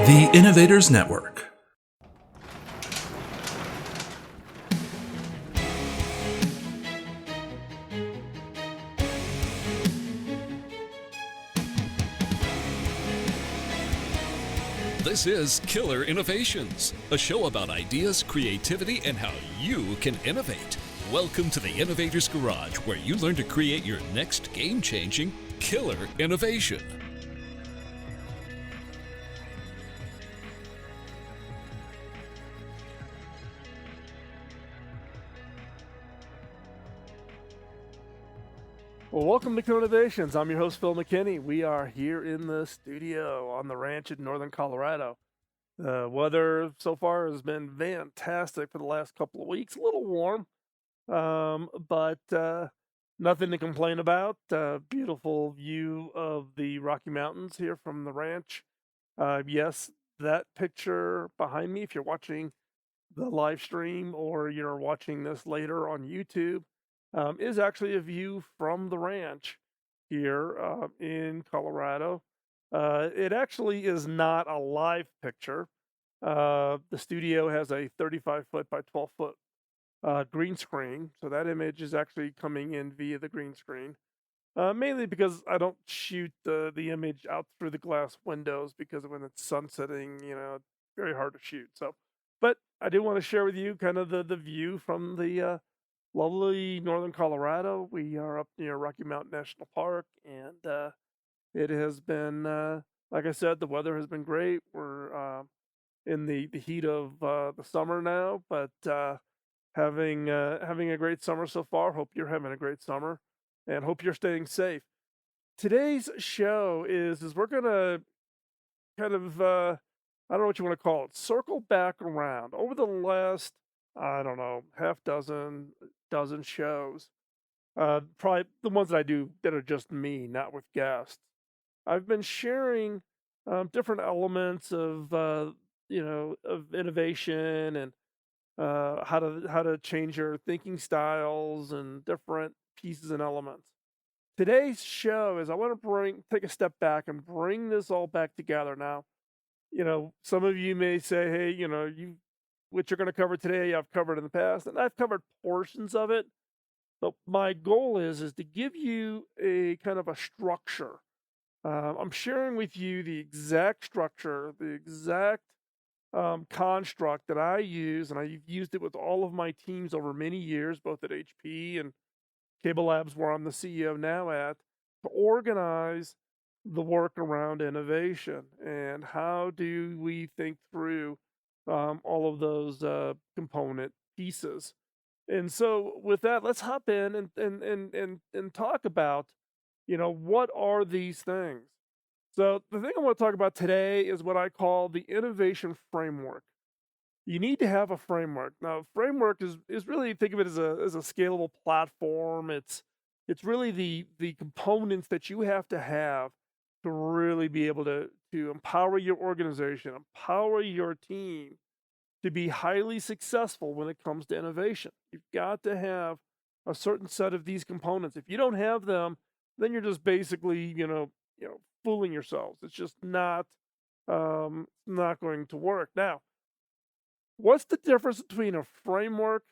The Innovators Network. This is Killer Innovations, a show about ideas, creativity, and how you can innovate. Welcome to the Innovators Garage, where you learn to create your next game-changing killer innovation. Well, welcome to Killer Innovations. I'm your host, Phil McKinney. We are here in the studio on the ranch in northern Colorado. The weather so far has been fantastic for the last couple of weeks. A little warm, but nothing to complain about. Beautiful view of the Rocky Mountains here from the ranch. Yes, that picture behind me, if you're watching the live stream or you're watching this later on YouTube, is actually a view from the ranch here in Colorado. It actually is not a live picture. The studio has a 35-foot by 12-foot green screen, so that image is actually coming in via the green screen. Mainly because I don't shoot the image out through the glass windows because when it's sunsetting, it's very hard to shoot. So, but I do want to share with you kind of the view from the lovely northern Colorado. We are up near Rocky Mountain National Park, and it has been, like I said, the weather has been great. We're in the heat of the summer now, but having a great summer so far. Hope you're having a great summer, and hope you're staying safe. Today's show is we're gonna kind of I don't know what you want to call it, circle back around over the last, I don't know, half dozen shows. Probably the ones that I do that are just me, not with guests. I've been sharing different elements of of innovation and how to change your thinking styles and different pieces and elements. Today's show is I want to take a step back and bring this all back together. Now, some of you may say, hey, what you're going to cover today, I've covered in the past, and I've covered portions of it. But my goal is to give you a kind of a structure. I'm sharing with you the exact structure, the exact construct that I use, and I've used it with all of my teams over many years, both at HP and Cable Labs, where I'm the CEO now at, to organize the work around innovation and how do we think through all of those component pieces. And so, with that, let's hop in and talk about, what are these things? So, the thing I want to talk about today is what I call the innovation framework. You need to have a framework. Now, framework is really, think of it as a scalable platform. It's really the components that you have to really be able to empower your organization, empower your team to be highly successful when it comes to innovation. You've got to have a certain set of these components. If you don't have them, then you're just basically, fooling yourselves. It's just not going to work. Now, what's the difference between a framework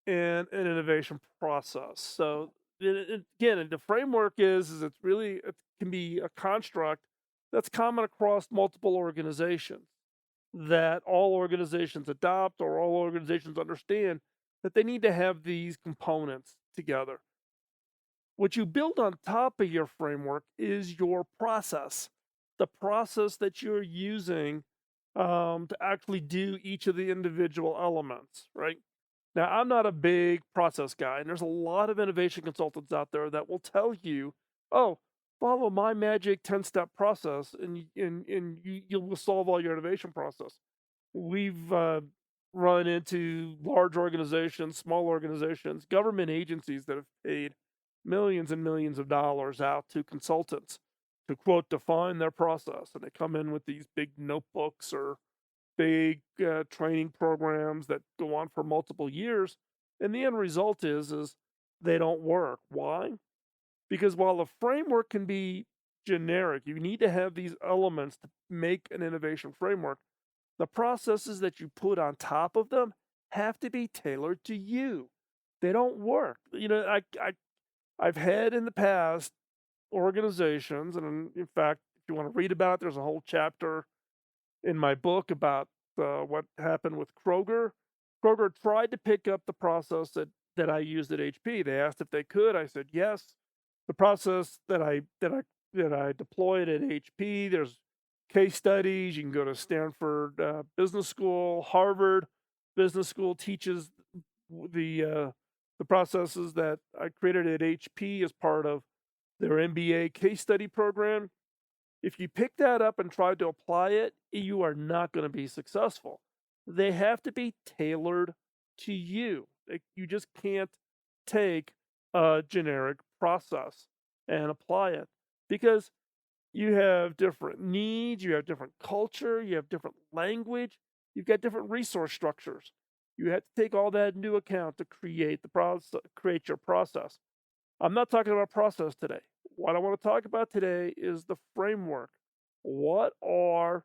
and an innovation process? So again, the framework is it can be a construct that's common across multiple organizations, that all organizations adopt or all organizations understand that they need to have these components together. What you build on top of your framework is your process, the process that you're using to actually do each of the individual elements, right? Now, I'm not a big process guy, and there's a lot of innovation consultants out there that will tell you, oh, follow my magic 10-step process, and you will solve all your innovation process. We've run into large organizations, small organizations, government agencies that have paid millions and millions of dollars out to consultants to, quote, define their process. And they come in with these big notebooks or big training programs that go on for multiple years. And the end result is they don't work. Why? Because while the framework can be generic. You need to have these elements to make an innovation framework. The processes that you put on top of them have to be tailored to you. They don't work. I've had in the past organizations, and in fact, if you want to read about it, there's a whole chapter in my book about what happened with Kroger. Kroger tried to pick up the process that I used at HP. They asked if they could. I said yes. The process that I deployed at HP. There's case studies. You can go to Stanford Business School, Harvard Business School teaches the processes that I created at HP as part of their MBA case study program. If you pick that up and try to apply it, you are not going to be successful. They have to be tailored to you. You just can't take a generic process and apply it because you have different needs, you have different culture, you have different language, you've got different resource structures. You have to take all that into account to create create your process. I'm not talking about process today. What I want to talk about today is the framework. What are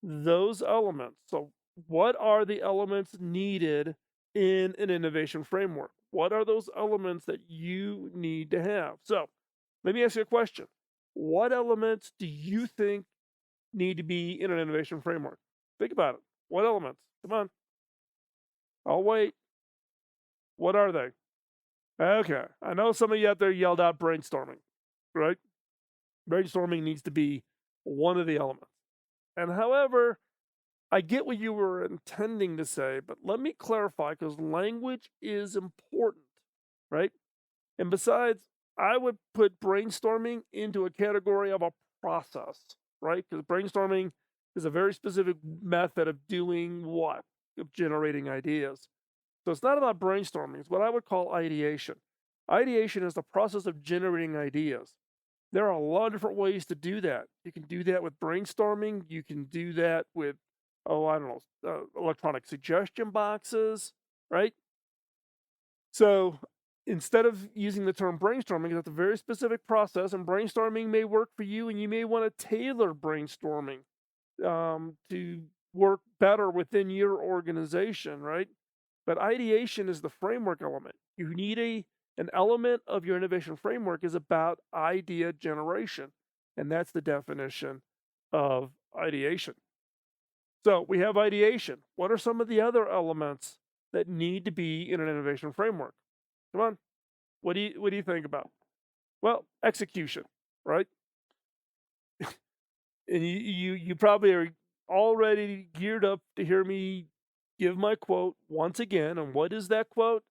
those elements? So, what are the elements needed in an innovation framework? What are those elements that you need to have? So, let me ask you a question. What elements do you think need to be in an innovation framework? Think about it. What elements? Come on. I'll wait. What are they? Okay. I know some of you out there yelled out brainstorming, right? Brainstorming needs to be one of the elements. And however, I get what you were intending to say, but let me clarify because language is important, right? And besides, I would put brainstorming into a category of a process, right? Because brainstorming is a very specific method of doing what? Of generating ideas. So it's not about brainstorming, it's what I would call ideation. Ideation is the process of generating ideas. There are a lot of different ways to do that. You can do that with brainstorming, you can do that with, electronic suggestion boxes, right? So instead of using the term brainstorming, that's a very specific process, and brainstorming may work for you, and you may want to tailor brainstorming to work better within your organization, right? But ideation is the framework element. You need an element of your innovation framework is about idea generation, and that's the definition of ideation. So we have ideation. What are some of the other elements that need to be in an innovation framework? Come on, what do you think about? Well, execution, right? And you probably are already geared up to hear me give my quote once again. And what is that quote?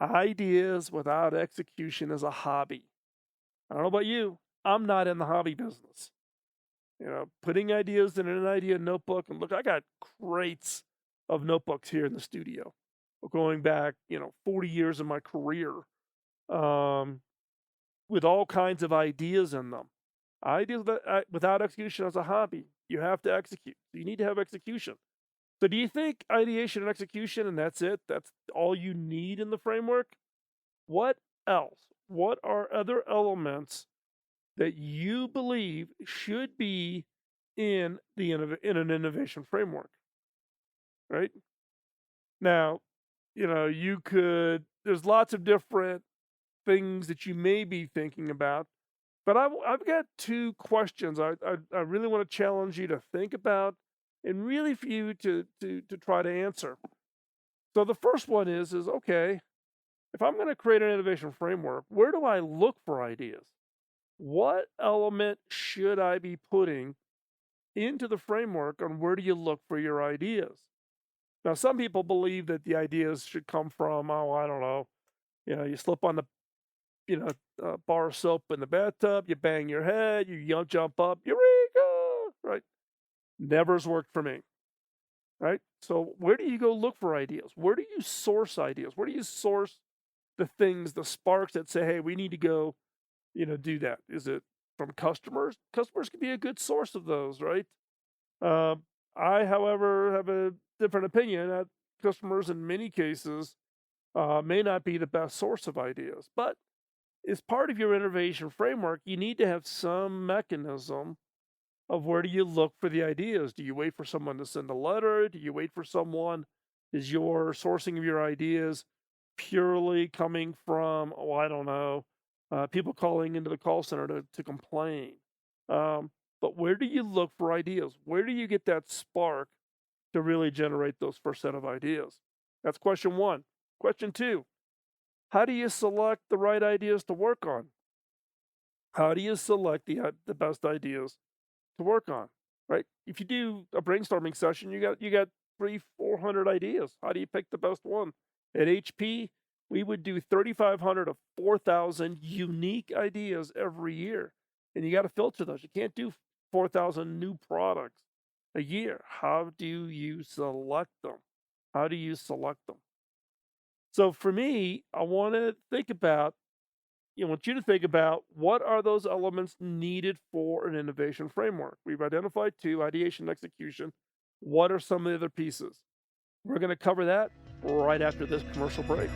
Ideas without execution is a hobby. I don't know about you. I'm not in the hobby business. Putting ideas in an idea notebook, and look, I got crates of notebooks here in the studio, going back, 40 years of my career, with all kinds of ideas in them. Ideas without execution is a hobby. You have to execute. You need to have execution. So do you think ideation and execution and that's it? That's all you need in the framework? What else? What are other elements that you believe should be in in an innovation framework? Right? Now, there's lots of different things that you may be thinking about, but I've got two questions I really want to challenge you to think about and really for you to try to answer. So the first one is okay, if I'm going to create an innovation framework, where do I look for ideas? What element should I be putting into the framework, and where do you look for your ideas? Now, some people believe that the ideas should come from, I don't know, you slip on the, bar of soap in the bathtub, you bang your head, you jump up, eureka, right? Never's worked for me, right? So where do you go look for ideas? Where do you source ideas? Where do you source the things, the sparks that say, hey, we need to go, do that? Is it from customers? Customers can be a good source of those, right? I, however, have a different opinion that customers in many cases may not be the best source of ideas. But as part of your innovation framework, you need to have some mechanism of where do you look for the ideas? Do you wait for someone to send a letter? Do you wait for someone? Is your sourcing of your ideas purely coming from, oh, I don't know, people calling into the call center to complain? But where do you look for ideas? Where do you get that spark to really generate those first set of ideas? That's question one. Question two, how do you select the right ideas to work on? How do you select the best ideas to work on? Right? If you do a brainstorming session, you got 300-400 ideas. How do you pick the best one? At HP, we would do 3,500 to 4,000 unique ideas every year, and you got to filter those. You can't do 4,000 new products a year. How do you select them? How do you select them? So for me, I want to think about, want you to think about what are those elements needed for an innovation framework. We've identified two: ideation, execution. What are some of the other pieces? We're going to cover that right after this commercial break.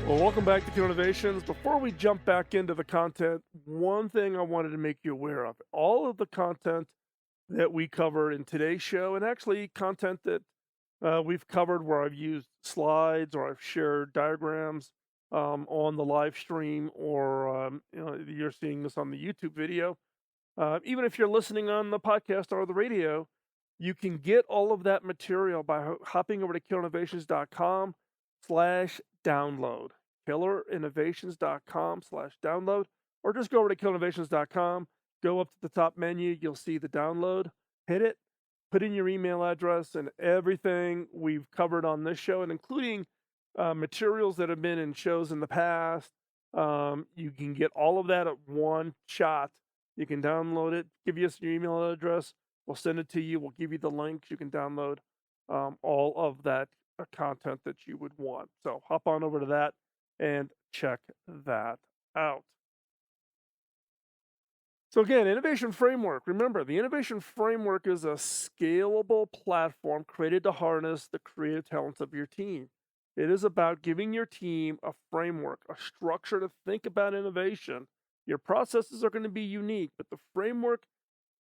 Well, welcome back to Q Innovations. Before we jump back into the content, one thing I wanted to make you aware of: all of the content that we cover in today's show, and actually content that we've covered where I've used slides or I've shared diagrams on the live stream, or you're seeing this on the YouTube video. Even if you're listening on the podcast or the radio, you can get all of that material by hopping over to killerinnovations.com/download. Killerinnovations.com/download, or just go over to killerinnovations.com, go up to the top menu, you'll see the download, hit it, put in your email address, and everything we've covered on this show, and including materials that have been in shows in the past. You can get all of that at one shot. You can download it, give us your email address, we'll send it to you, we'll give you the links, you can download all of that content that you would want. So hop on over to that and check that out. So again, innovation framework. Remember, the innovation framework is a scalable platform created to harness the creative talents of your team. It is about giving your team a framework, a structure to think about innovation. Your processes are going to be unique, but the framework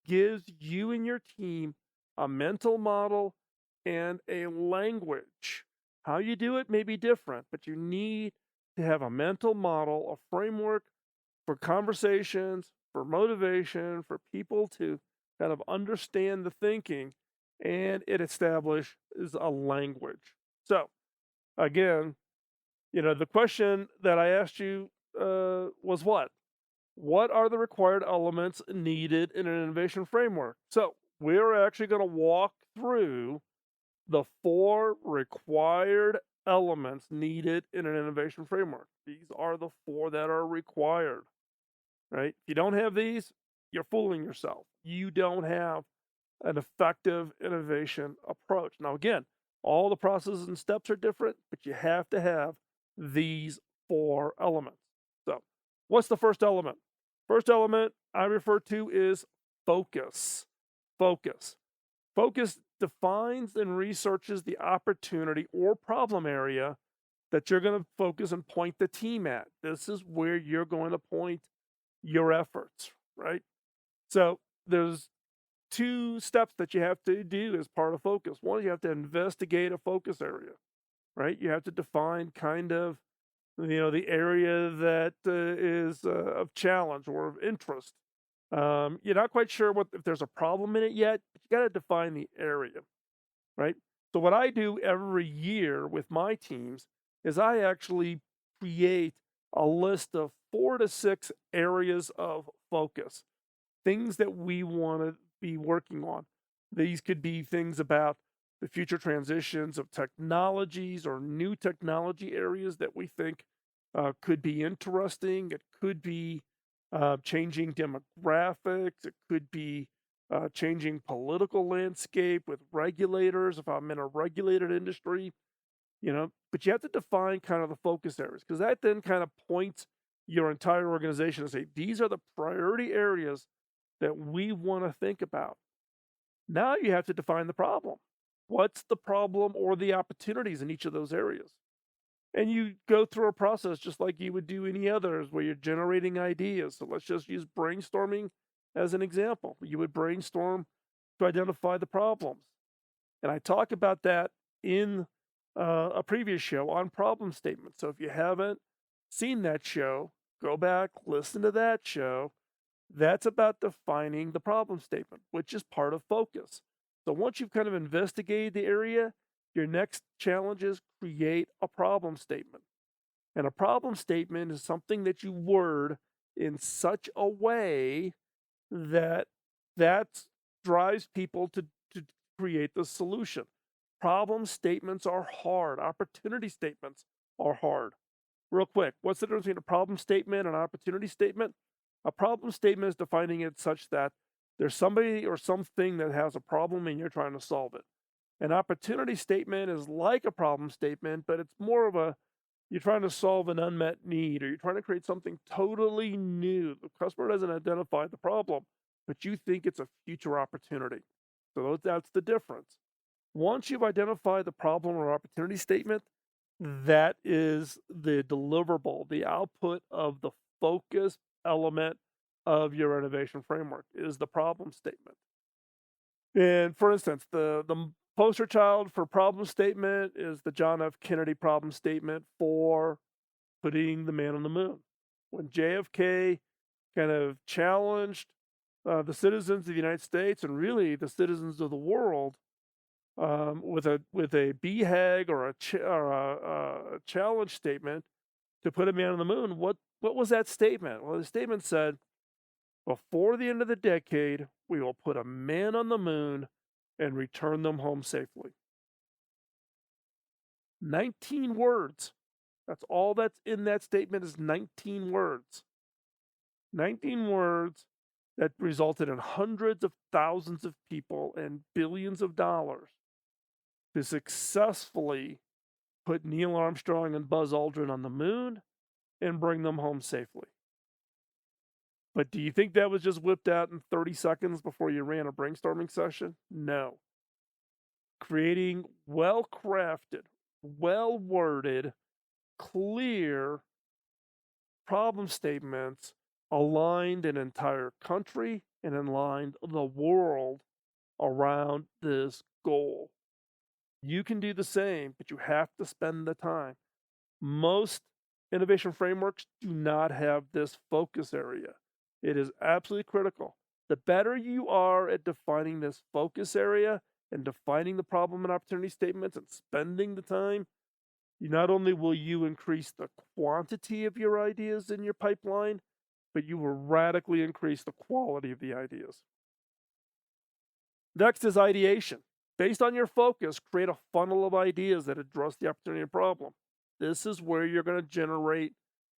gives you and your team a mental model and a language. How you do it may be different, but you need to have a mental model, a framework for conversations, for motivation, for people to kind of understand the thinking, and it establishes a language. So, again, the question that I asked you was what? What are the required elements needed in an innovation framework? So, we're actually going to walk through the 4 required elements needed in an innovation framework. These are the 4 that are required, right? If you don't have these, you're fooling yourself. You don't have an effective innovation approach. Now, again, all the processes and steps are different, but you have to have these 4 elements. So, what's the first element? First element I refer to is focus. Focus. Focus defines and researches the opportunity or problem area that you're going to focus and point the team at. This is where you're going to point your efforts, right? So there's 2 steps that you have to do as part of focus. One, you have to investigate a focus area, right? You have to define kind of, the area that is of challenge or of interest. You're not quite sure if there's a problem in it yet, but you got to define the area, right? So what I do every year with my teams is I actually create a list of 4 to 6 areas of focus, things that we want to be working on. These could be things about the future transitions of technologies or new technology areas that we think could be interesting. It could be changing demographics. It could be changing political landscape with regulators if I'm in a regulated industry, but you have to define kind of the focus areas, because that then kind of points your entire organization and say, these are the priority areas that we want to think about. Now you have to define the problem. What's the problem or the opportunities in each of those areas? And you go through a process just like you would do any others where you're generating ideas. So let's just use brainstorming as an example. You would brainstorm to identify the problems. And I talk about that in a previous show on problem statements. So if you haven't seen that show, go back, listen to that show. That's about defining the problem statement, which is part of focus. So once you've kind of investigated the area, your next challenge is create a problem statement. And a problem statement is something that you word in such a way that that drives people to create the solution. Problem statements are hard. Opportunity statements are hard. Real quick, what's the difference between a problem statement and an opportunity statement? A problem statement is defining it such that there's somebody or something that has a problem and you're trying to solve it. An opportunity statement is like a problem statement, but it's more of a you're trying to solve an unmet need or you're trying to create something totally new. The customer doesn't identify the problem, but you think it's a future opportunity. So that's the difference. Once you've identified the problem or opportunity statement, that is the deliverable, the output of the focus element of your innovation framework is the problem statement. And for instance, the poster child for problem statement is the John F. Kennedy problem statement for putting the man on the moon. When JFK kind of challenged the citizens of the United States and really the citizens of the world with a BHAG or a challenge statement to put a man on the moon, what was that statement? Well, the statement said, before the end of the decade, we will put a man on the moon and return them home safely. 19 words. That's all that's in that statement is 19 words. 19 words that resulted in hundreds of thousands of people and billions of dollars to successfully put Neil Armstrong and Buzz Aldrin on the moon and bring them home safely. But do you think that was just whipped out in 30 seconds before you ran a brainstorming session? No. Creating well-crafted, well-worded, clear problem statements aligned an entire country and aligned the world around this goal. You can do the same, but you have to spend the time. Most innovation frameworks do not have this focus area. It is absolutely critical. The better you are at defining this focus area and defining the problem and opportunity statements and spending the time, not only will you increase the quantity of your ideas in your pipeline, but you will radically increase the quality of the ideas. Next is ideation. Based on your focus, create a funnel of ideas that address the opportunity and problem. This is where you're going to generate,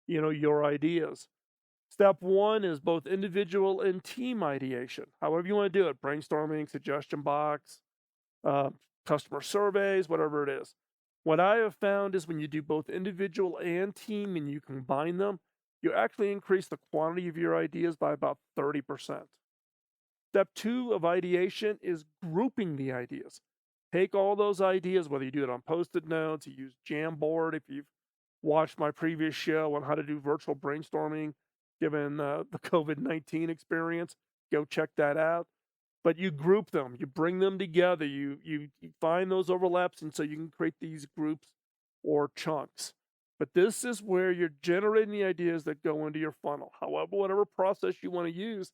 your ideas. Step one is both individual and team ideation. However you want to do it, brainstorming, suggestion box, customer surveys, whatever it is. What I have found is when you do both individual and team and you combine them, you actually increase the quantity of your ideas by about 30%. Step two of ideation is grouping the ideas. Take all those ideas, whether you do it on Post-it notes, you use Jamboard, if you've watched my previous show on how to do virtual brainstorming, given the COVID-19 experience, go check that out. But you group them, you bring them together, you find those overlaps, and so you can create these groups or chunks. But this is where you're generating the ideas that go into your funnel. However, whatever process you want to use,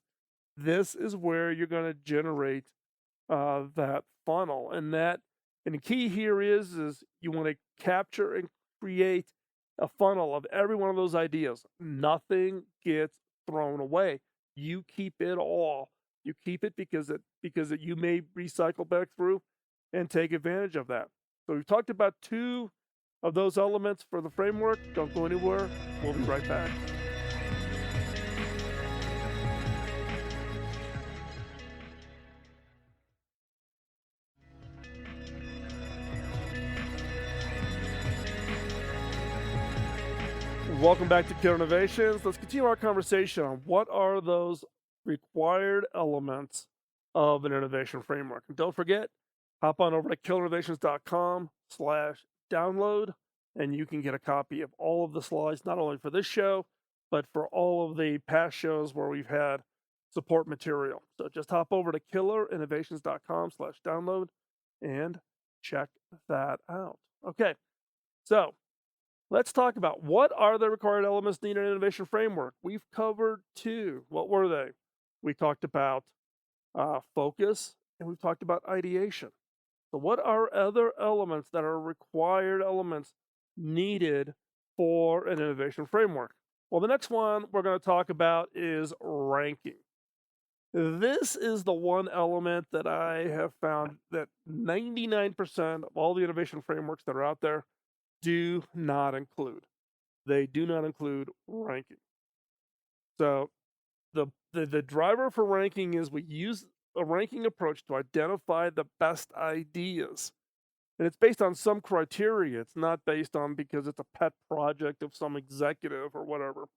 this is where you're going to generate that funnel. And the key here is you want to capture and create a funnel of every one of those ideas. Nothing gets thrown away. You keep it all. You keep it because you may recycle back through and take advantage of that. So we've talked about two of those elements for the framework. Don't go anywhere. We'll be right back. Welcome back to Killer Innovations. Let's continue our conversation on what are those required elements of an innovation framework. And don't forget, hop on over to killerinnovations.com/download, and you can get a copy of all of the slides, not only for this show, but for all of the past shows where we've had support material. So just hop over to killerinnovations.com/download and check that out. Okay, so let's talk about what are the required elements needed in an innovation framework. We've covered two. What were they? We talked about focus, and we've talked about ideation. So what are other elements that are required elements needed for an innovation framework? Well, the next one we're going to talk about is ranking. This is the one element that I have found that 99% of all the innovation frameworks that are out there do not include. They do not include ranking. So the driver for ranking is we use a ranking approach to identify the best ideas. And it's based on some criteria. It's not based on because it's a pet project of some executive or whatever.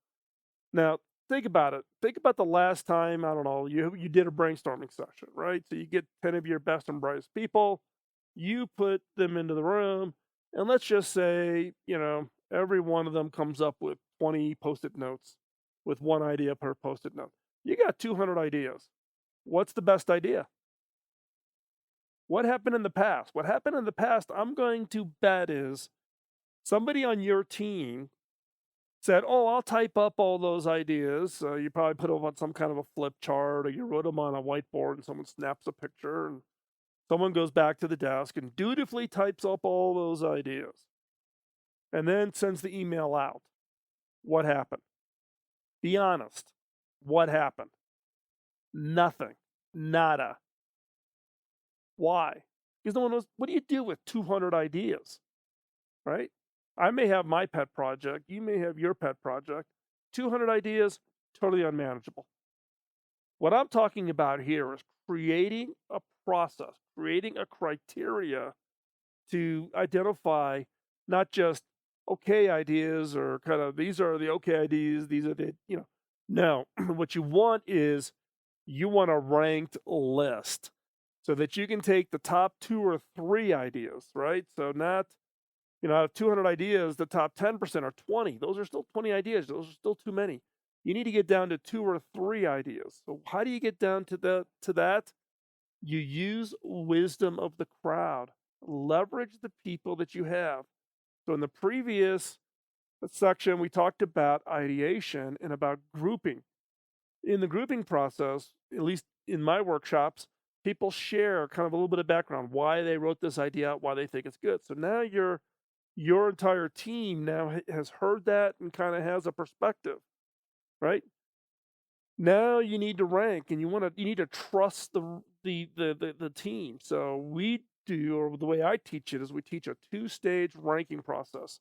Now, think about it. Think about the last time, I don't know, you did a brainstorming session, right? So you get 10 of your best and brightest people, you put them into the room, and let's just say, every one of them comes up with 20 post-it notes with one idea per post-it note. You got 200 ideas. What's the best idea? What happened in the past? What happened in the past, I'm going to bet, is somebody on your team said, "Oh, I'll type up all those ideas." You probably put them on some kind of a flip chart, or you wrote them on a whiteboard and someone snaps a picture, and someone goes back to the desk and dutifully types up all those ideas and then sends the email out. What happened? Be honest. What happened? Nothing. Nada. Why? Because no one knows. What do you do with 200 ideas? Right? I may have my pet project. You may have your pet project. 200 ideas, totally unmanageable. What I'm talking about here is creating a process, creating a criteria to identify not just okay ideas or kind of these are the okay ideas, these are the, no, what you want is you want a ranked list so that you can take the top 2 or 3 ideas, right? So not, out of 200 ideas, the top 10% are 20. Those are still 20 ideas. Those are still too many. You need to get down to 2 or 3 ideas. So how do you get down to that? You use wisdom of the crowd. Leverage the people that you have. So in the previous section, we talked about ideation and about grouping. In the grouping process, at least in my workshops, people share kind of a little bit of background, why they wrote this idea out, why they think it's good. So now your entire team now has heard that and kind of has a perspective, right? Now you need to rank, and you need to trust the team. So we do, or the way I teach it is we teach a 2-stage ranking process.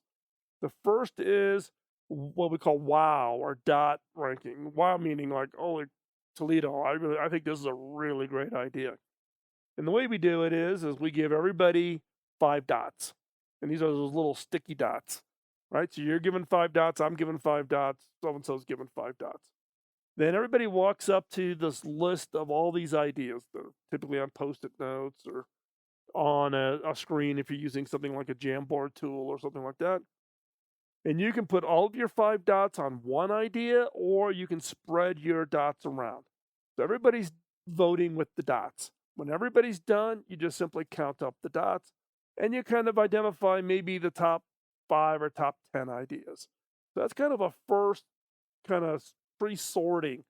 The first is what we call wow or dot ranking. Wow meaning like, holy Toledo, I think this is a really great idea. And the way we do it is we give everybody 5 dots. And these are those little sticky dots, right? So you're given 5 dots, I'm given 5 dots, so-and-so's given 5 dots. Then everybody walks up to this list of all these ideas. They're typically on post-it notes or on a screen if you're using something like a Jamboard tool or something like that. And you can put all of your 5 dots on one idea, or you can spread your dots around. So everybody's voting with the dots. When everybody's done, you just simply count up the dots, and you kind of identify maybe the top 5 or top 10 ideas. So that's kind of a first kind of pre-sorting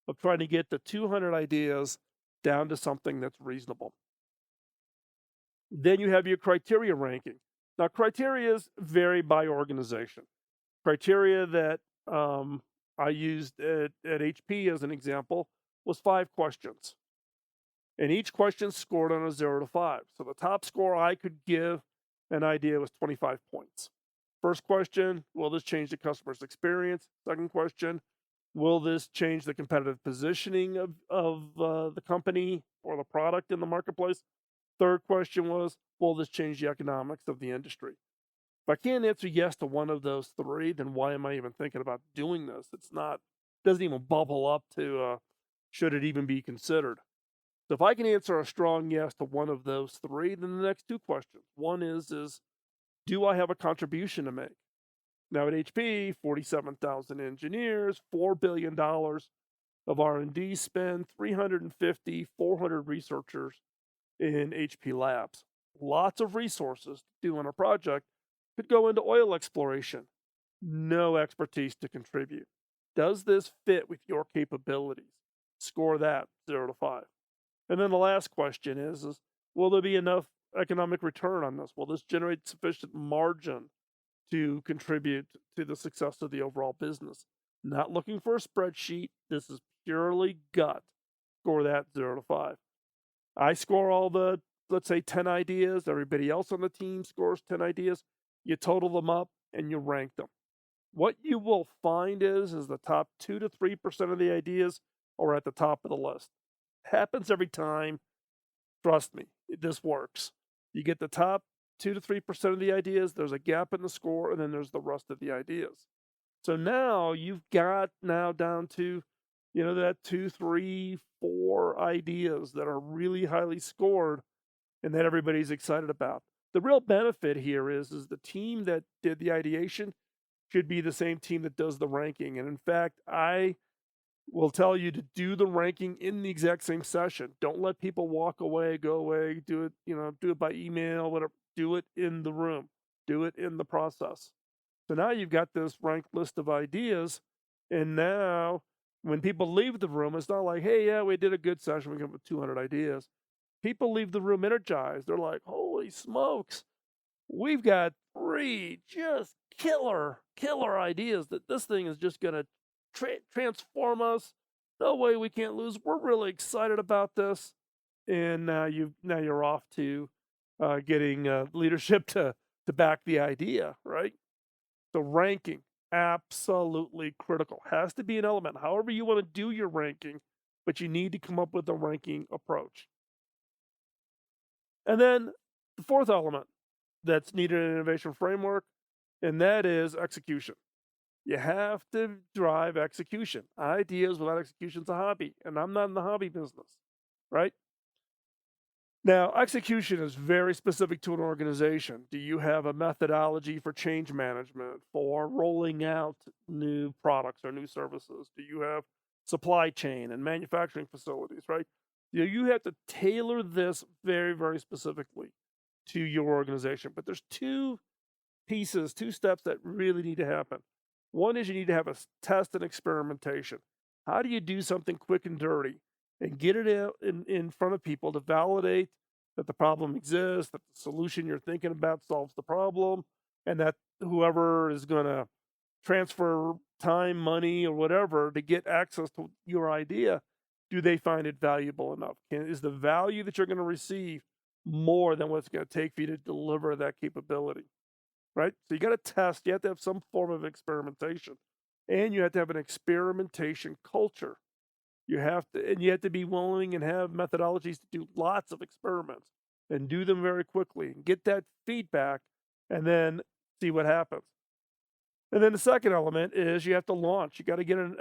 of trying to get the 200 ideas down to something that's reasonable. Then you have your criteria ranking. Now, criteria vary by organization. Criteria that I used at HP as an example was 5 questions. And each question scored on a 0 to 5. So the top score I could give an idea was 25 points. First question, will this change the customer's experience? Second question, will this change the competitive positioning of the company or the product in the marketplace? Third question was, will this change the economics of the industry? If I can't answer yes to one of those three, then why am I even thinking about doing this? It's not, doesn't even bubble up to should it even be considered. So if I can answer a strong yes to one of those three, then the next two questions. One is do I have a contribution to make? Now at HP, 47,000 engineers, $4 billion of R&D spend, 350, 400 researchers in HP labs. Lots of resources to do on a project. Could go into oil exploration. No expertise to contribute. Does this fit with your capabilities? Score that 0 to 5. And then the last question is will there be enough economic return on this? Will this generate sufficient margin to contribute to the success of the overall business? Not looking for a spreadsheet. This is purely gut. Score that 0 to 5. I score all the, let's say, 10 ideas. Everybody else on the team scores 10 ideas. You total them up and you rank them. What you will find is the top 2 to 3% of the ideas are at the top of the list. Happens every time. Trust me, this works. You get the top 2 to 3% of the ideas, there's a gap in the score, and then there's the rest of the ideas. So now you've got down to, that 2, 3, 4 ideas that are really highly scored and that everybody's excited about. The real benefit here is the team that did the ideation should be the same team that does the ranking. And in fact, I will tell you to do the ranking in the exact same session. Don't let people walk away, go away, do it, do it by email, whatever. Do it in the room. Do it in the process. So now you've got this ranked list of ideas. And now when people leave the room, it's not like, hey, yeah, we did a good session. We came up with 200 ideas. People leave the room energized. They're like, holy smokes, we've got 3 just killer ideas that this thing is just going to transform us. No way we can't lose. We're really excited about this. And now you're off to getting leadership to back the idea, right? So ranking, absolutely critical. Has to be an element. However you want to do your ranking, but you need to come up with a ranking approach. And then the fourth element that's needed in an innovation framework, and that is execution. You have to drive execution. Ideas without execution is a hobby, and I'm not in the hobby business, right? Now, execution is very specific to an organization. Do you have a methodology for change management, for rolling out new products or new services? Do you have supply chain and manufacturing facilities, right? You have to tailor this very, very specifically to your organization. But there's 2 steps that really need to happen. One is you need to have a test and experimentation. How do you do something quick and dirty and get it out in front of people to validate that the problem exists, that the solution you're thinking about solves the problem, and that whoever is going to transfer time, money, or whatever to get access to your idea, do they find it valuable enough? Is the value that you're going to receive more than what it's going to take for you to deliver that capability? Right? So you got to test. You have to have some form of experimentation. And you have to have an experimentation culture. You have to be willing and have methodologies to do lots of experiments and do them very quickly and get that feedback and then see what happens. And then the second element is you have to launch. You got to get an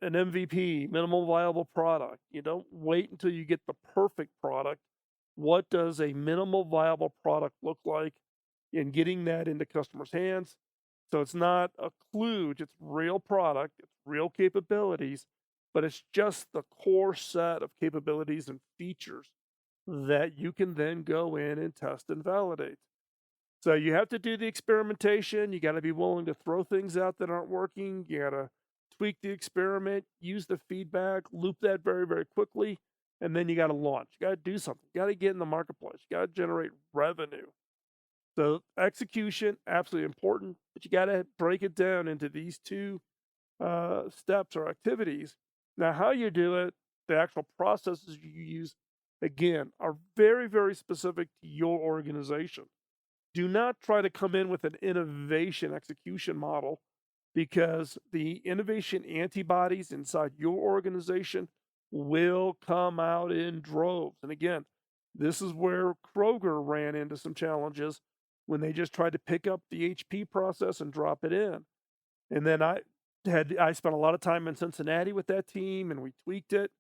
MVP, minimal viable product. You don't wait until you get the perfect product. What does a minimal viable product look like in getting that into customers' hands? So it's not a kludge, it's real product, it's real capabilities, but it's just the core set of capabilities and features that you can then go in and test and validate. So you have to do the experimentation. You got to be willing to throw things out that aren't working. You got to tweak the experiment, use the feedback, loop that very, very quickly, and then you got to launch. You got to do something. You got to get in the marketplace. You got to generate revenue. So execution, absolutely important, but you got to break it down into these 2 steps or activities. Now, how you do it, the actual processes you use, again, are very, very specific to your organization. Do not try to come in with an innovation execution model, because the innovation antibodies inside your organization will come out in droves. And again, this is where Kroger ran into some challenges when they just tried to pick up the HP process and drop it in. And then I spent a lot of time in Cincinnati with that team, and we tweaked it,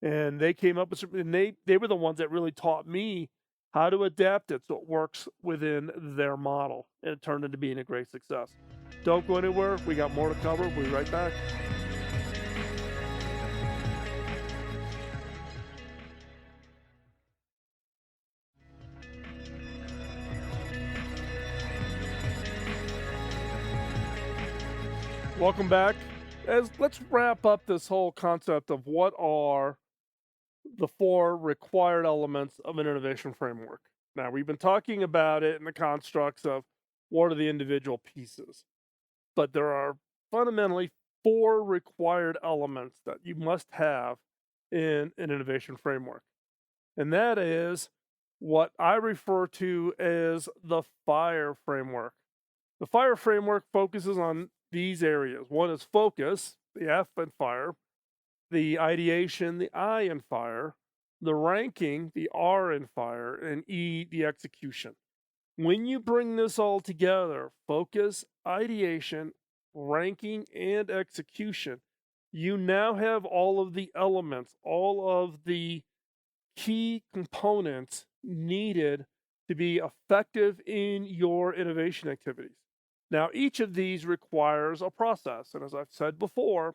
and they came up with something, and they were the ones that really taught me how to adapt it so it works within their model, and it turned into being a great success. Don't go anywhere. We got more to cover. We'll be right back. Welcome back. Let's wrap up this whole concept of what are the 4 required elements of an innovation framework. Now, we've been talking about it in the constructs of what are the individual pieces, but there are fundamentally 4 required elements that you must have in an innovation framework. And that is what I refer to as the FIRE framework. The FIRE framework focuses on these areas. One is focus, the F in FIRE, the ideation, the I in FIRE, the ranking, the R in FIRE, and E, the execution. When you bring this all together, focus, ideation, ranking, and execution, you now have all of the elements, all of the key components needed to be effective in your innovation activities. Now, each of these requires a process, and as I've said before,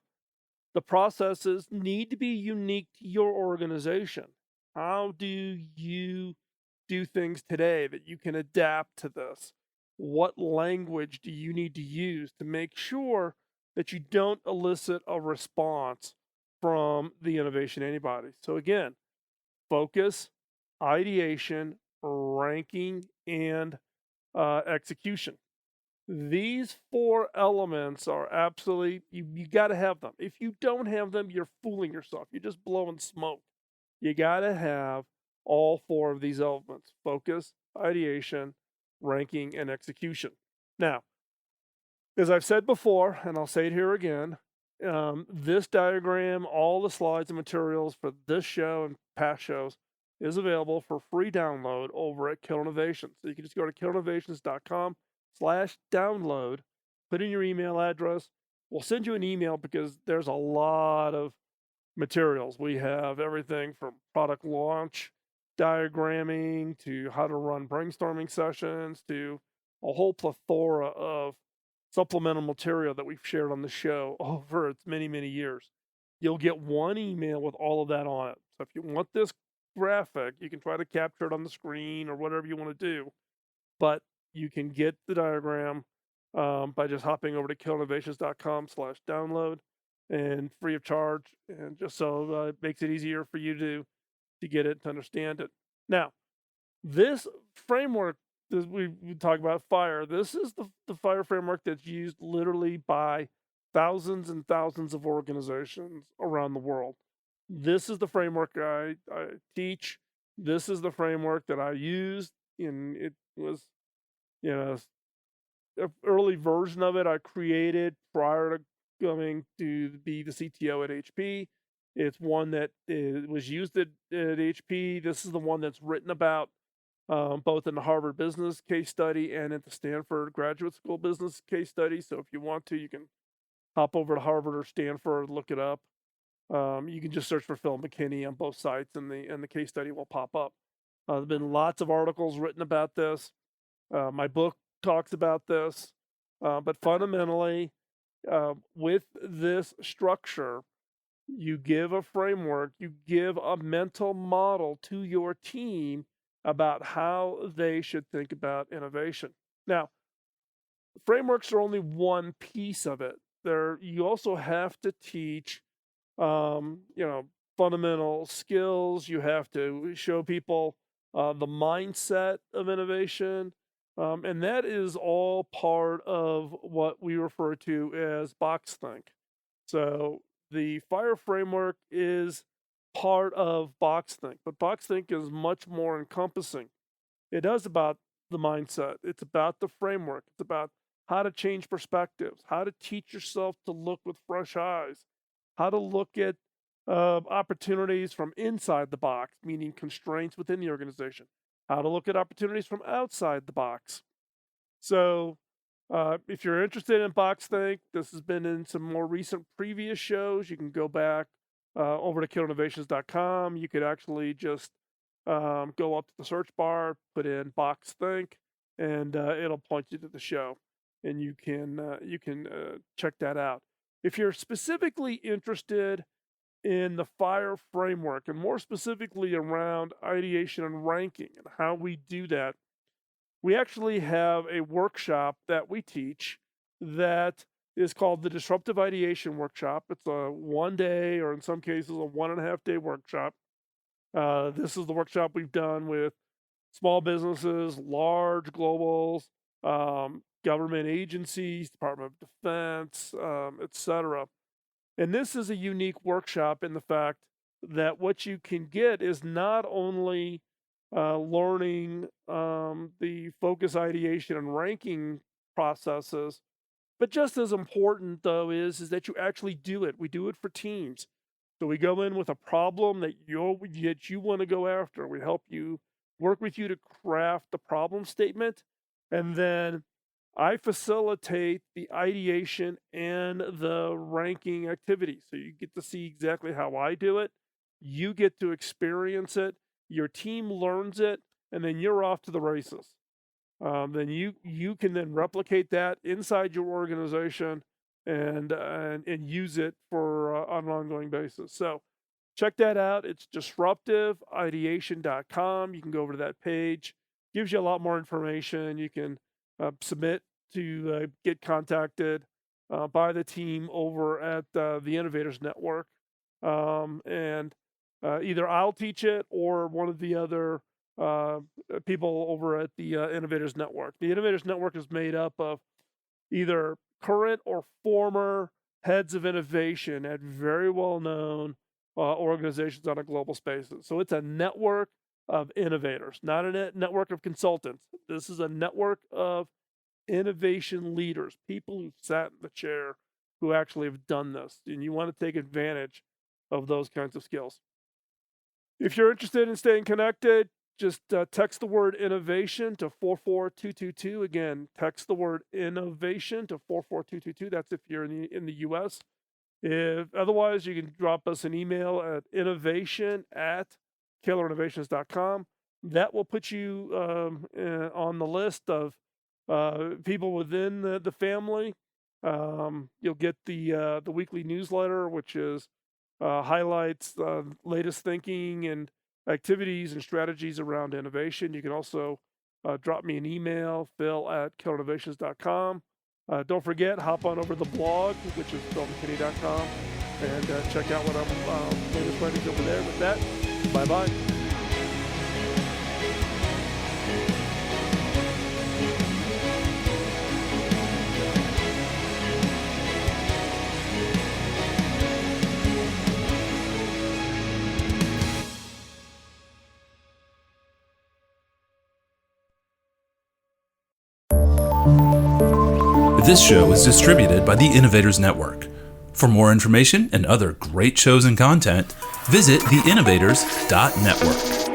the processes need to be unique to your organization. How do you do things today that you can adapt to this? What language do you need to use to make sure that you don't elicit a response from the innovation antibody? So again, focus, ideation, ranking, and execution. These 4 elements are absolutely, you got to have them. If you don't have them, you're fooling yourself. You're just blowing smoke. You got to have all 4 of these elements: focus, ideation, ranking, and execution. Now, as I've said before, and I'll say it here again, this diagram, all the slides and materials for this show and past shows is available for free download over at Killer Innovations. So you can just go to killerinnovations.com/download, put in your email address. We'll send you an email because there's a lot of materials. We have everything from product launch diagramming to how to run brainstorming sessions to a whole plethora of supplemental material that we've shared on the show over its many, many years. You'll get one email with all of that on it. So if you want this graphic, you can try to capture it on the screen or whatever you want to do, but you can get the diagram by just hopping over to killerinnovations.com/download, and free of charge, and just so it makes it easier for you to get it, to understand it. Now, this framework, we talk about FIRE. This is the FIRE framework that's used literally by thousands and thousands of organizations around the world. This is the framework I teach. This is the framework that I used, and it was, an early version of it I created prior to coming to be the CTO at HP. It's one that was used at HP. This is the one that's written about both in the Harvard business case study and at the Stanford graduate school business case study. So if you want to, you can hop over to Harvard or Stanford, look it up. You can just search for Phil McKinney on both sites, and the case study will pop up. There've been lots of articles written about this. My book talks about this, but fundamentally, with this structure, you give a framework, you give a mental model to your team about how they should think about innovation. Now, frameworks are only one piece of it. You also have to teach, fundamental skills. You have to show people the mindset of innovation. And that is all part of what we refer to as box think. So the FIRE framework is part of box think, but box think is much more encompassing. It is about the mindset. It's about the framework. It's about how to change perspectives, how to teach yourself to look with fresh eyes, how to look at opportunities from inside the box, meaning constraints within the organization, how to look at opportunities from outside the box, So if you're interested in BoxThink, this has been in some more recent previous shows. You can go back over to killerinnovations.com. You could actually just go up to the search bar, put in BoxThink, and it'll point you to the show, and you can check that out. If you're specifically interested in the FIRE framework, and more specifically around ideation and ranking and how we do that, we actually have a workshop that we teach that is called the Disruptive Ideation Workshop. It's a 1 day, or in some cases, a 1.5 day workshop. This is the workshop we've done with small businesses, large globals, government agencies, Department of Defense, etc. And this is a unique workshop in the fact that what you can get is not only learning the focus, ideation, and ranking processes, but just as important, though, is that you actually do it. We do it for teams. So we go in with a problem that you want to go after. We help you, work with you to craft the problem statement, and then I facilitate the ideation and the ranking activity. So you get to see exactly how I do it. You get to experience it. Your team learns it, and then you're off to the races. Then you can then replicate that inside your organization and use it for on an ongoing basis. So check that out. It's disruptiveideation.com. You can go over to that page. Gives you a lot more information. You can submit to get contacted by the team over at the Innovators Network. And either I'll teach it or one of the other people over at the Innovators Network. The Innovators Network is made up of either current or former heads of innovation at very well-known organizations on a global basis. So it's a network of innovators, not a network of consultants. This is a network of innovation leaders, people who've sat in the chair, who actually have done this. And you want to take advantage of those kinds of skills. If you're interested in staying connected, just text the word innovation to 44222. Again, text the word innovation to 44222. That's if you're in the US. Otherwise, you can drop us an email at innovation@killerinnovations.com. That will put you on the list of people within the family. You'll get the weekly newsletter, which is highlights latest thinking and activities and strategies around innovation. You can also drop me an email, phil@killerinnovations.com. Don't forget, hop on over to the blog, which is philmckinney.com, and check out what I'm latest writings over there. With that, bye-bye. This show is distributed by the Innovators Network. For more information and other great shows and content, visit theinnovators.network.